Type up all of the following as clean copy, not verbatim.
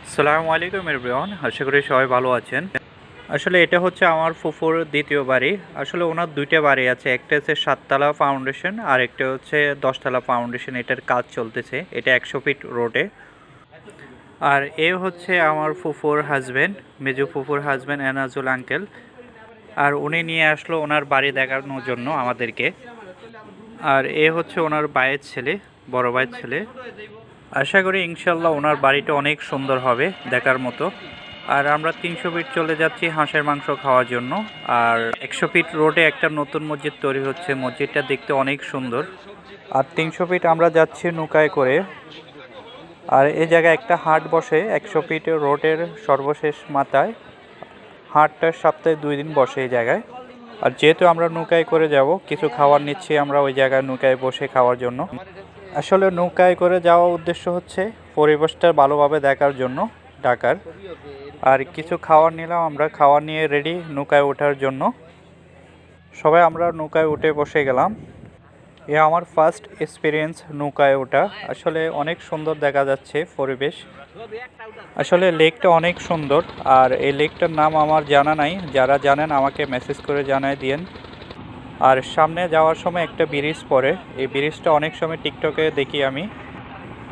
আসসালামু আলাইকুম এভরিওয়ান, আশা করি সবাই ভালো আছেন। আসলে এটা হচ্ছে আমার ফুফুর দ্বিতীয় বাড়ি। আসলে ওনার দুইটা বাড়ি আছে, একটা হচ্ছে 7 তলা ফাউন্ডেশন আর একটা হচ্ছে 10 তলা ফাউন্ডেশন। এটার কাজ চলতেছে, এটা 100 ফিট রোডে। আর এ হচ্ছে আমার ফুফুর হাজব্যান্ড, মেজো ফুফুর হাজব্যান্ড এনাজুল আঙ্কেল। আর উনি নিয়ে আসলো ওনার বাড়ি দেখানোর জন্য আমাদেরকে। আর এ হচ্ছে ওনার ভাইয়ের ছেলে, বড় ভাইয়ের ছেলে। আশা করি ইনশাল্লাহ ওনার বাড়িটা অনেক সুন্দর হবে দেখার মতো। আর আমরা 300 ফিট চলে যাচ্ছি হাঁসের মাংস খাওয়ার জন্য। আর 100 ফিট রোডে একটা নতুন মসজিদ তৈরি হচ্ছে, মসজিদটা দেখতে অনেক সুন্দর। আর 300 ফিট আমরা যাচ্ছি নৌকায় করে। আর এই জায়গায় একটা হাট বসে 100 ফিট রোডের সর্বশেষ মাথায়। হাটটা সপ্তাহে 2 দিন বসে এই জায়গায়। আর যেহেতু আমরা নৌকায় করে যাব, কিছু খাবার নিচ্ছি আমরা ওই জায়গায় নৌকায় বসে খাওয়ার জন্য। আসলে নৌকায় করে যাওয়ার উদ্দেশ্য হচ্ছে পরিবেশটা ভালোভাবে দেখার জন্য ঢাকার। আর কিছু খাবার নিলাম আমরা, খাবার নিয়ে রেডি নৌকায় ওঠার জন্য। সবাই আমরা নৌকায় উঠে বসে গেলাম। এ আমার ফার্স্ট এক্সপিরিয়েন্স নৌকায় ওঠা। আসলে অনেক সুন্দর দেখা যাচ্ছে পরিবেশ। আসলে লেকটা অনেক সুন্দর। আর এই লেকটার নাম আমার জানা নাই, যারা জানেন আমাকে মেসেজ করে জানাই দিয়েন। আর সামনে যাওয়ার সময় একটা ব্রিজ পড়ে, এই ব্রিজটা অনেক সময় টিকটকে দেখি আমি।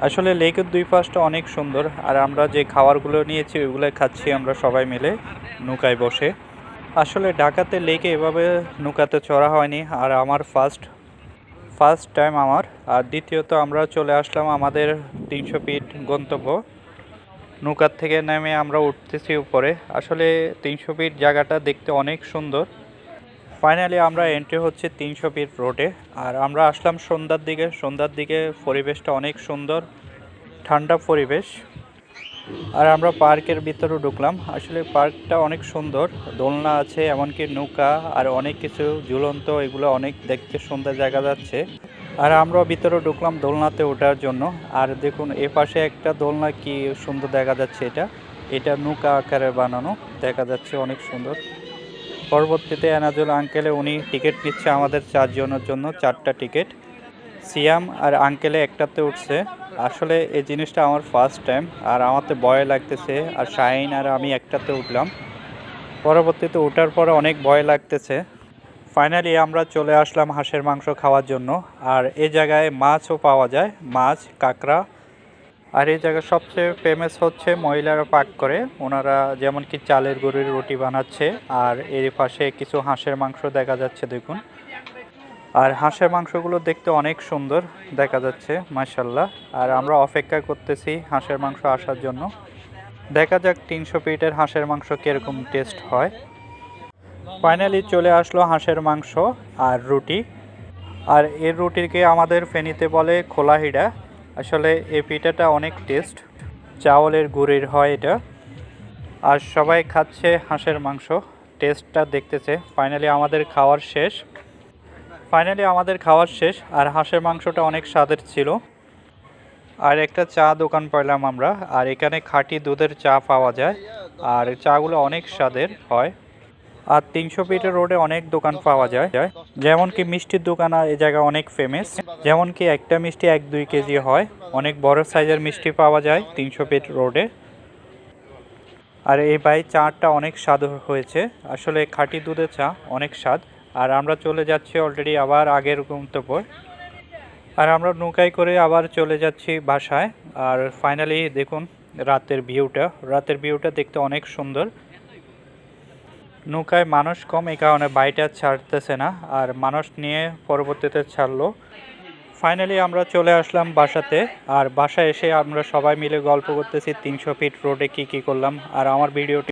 আসলে লেকের দুই পাশটা অনেক সুন্দর। আর আমরা যে খাবারগুলো নিয়েছি ওইগুলো খাচ্ছি আমরা সবাই মিলে নৌকায় বসে। আসলে ঢাকাতে লেকে এভাবে নৌকাতে চড়া হয়নি, আর আমার ফার্স্ট টাইম আমার। আর দ্বিতীয়ত আমরা চলে আসলাম আমাদের 300 ফিট গন্তব্য। নৌকার থেকে নেমে আমরা উঠতেছি উপরে। আসলে 300 ফিট জায়গাটা দেখতে অনেক সুন্দর। ফাইনালি আমরা এন্ট্রি হচ্ছে 300 ফিট রোডে। আর আমরা আসলাম সন্ধ্যার দিকে পরিবেশটা অনেক সুন্দর, ঠান্ডা পরিবেশ। আর আমরা পার্কের ভিতরে ঢুকলাম। আসলে পার্কটা অনেক সুন্দর, দোলনা আছে, এমনকি নৌকা আর অনেক কিছু ঝুলন্ত, এগুলো অনেক দেখতে সুন্দর জায়গা যাচ্ছে। আর আমরা ভিতরে ঢুকলাম দোলনাতে ওঠার জন্য। আর দেখুন এ পাশে একটা দোলনা, কি সুন্দর দেখা যাচ্ছে। এটা নৌকা আকারে বানানো, দেখা যাচ্ছে অনেক সুন্দর। পরবর্তীতে এনাজুল আঙ্কেলে উনি টিকিট নিচ্ছে আমাদের 4 জনের জন্য, 4টা টিকিট। সিয়াম আর আঙ্কেলে একটাতে উঠছে। আসলে এই জিনিসটা আমার ফার্স্ট টাইম, আর আমারতে ভয় লাগতেছে। আর শাহিন আর আমি একটাতে উঠলাম, পরবর্তীতে ওঠার পরে অনেক ভয় লাগতেছে। ফাইনালি আমরা চলে আসলাম হাঁসের মাংস খাওয়ার জন্য। আর এই জায়গায় মাছও পাওয়া যায়, মাছ, কাঁকড়া। আর এই জায়গায় সবচেয়ে ফেমাস হচ্ছে মহিলারা পাক করে, ওনারা যেমন কি চালের গুঁড়ির রুটি বানাচ্ছে। আর এর পাশে কিছু হাঁসের মাংস দেখা যাচ্ছে, দেখুন। আর হাঁসের মাংসগুলো দেখতে অনেক সুন্দর দেখা যাচ্ছে, মাশাল্লাহ। আর আমরা অপেক্ষা করতেছি হাঁসের মাংস আসার জন্য। দেখা যাক 300 ফিটের হাঁসের মাংস কীরকম টেস্ট হয়। ফাইনালি চলে আসলো হাঁসের মাংস আর রুটি। আর এর রুটিকে আমাদের ফেনীতে বলে খোলা হিডা। আসলে এই পিঠাটা অনেক টেস্ট, চাউলের গুঁড়ির হয় এটা। আর সবাই খাচ্ছে হাঁসের মাংস, টেস্টটা দেখতেছে। ফাইনালি আমাদের খাওয়ার শেষ। আর হাঁসের মাংসটা অনেক স্বাদের ছিল। আর একটা চা দোকান পাইলাম আমরা। আর এখানে খাঁটি দুধের চা পাওয়া যায়, আর চাগুলো অনেক স্বাদের হয়। আর 300 ফিটের রোডে অনেক দোকান পাওয়া যায়, যেমন কি মিষ্টির দোকান আর এই জায়গা অনেক ফেমাস। যেমন কি একটা মিষ্টি 1-2 কেজি হয়, অনেক বড় সাইজের মিষ্টি পাওয়া যায় 300 ফিট রোডে। আর এই ভাই চাটা অনেক স্বাদ হয়েছে, আসলে খাঁটি দুধের চা অনেক স্বাদ। আর আমরা চলে যাচ্ছি অলরেডি আবার আগের গন্তব্য। আর আমরা নৌকায় করে আবার চলে যাচ্ছি বাসায়। আর ফাইনালি দেখুন রাতের ভিউটা দেখতে অনেক সুন্দর। নৌকায় মানুষ কম, এই কারণে বাইটা ছাড়তেছে না, আর মানুষ নিয়ে পরবর্তীতে ছাড়লো। ফাইনালি আমরা চলে আসলাম বাসাতে। আর বাসায় এসে আমরা সবাই মিলে গল্প করতেছি 300 ফিট রোডে কী করলাম। আর আমার ভিডিওটি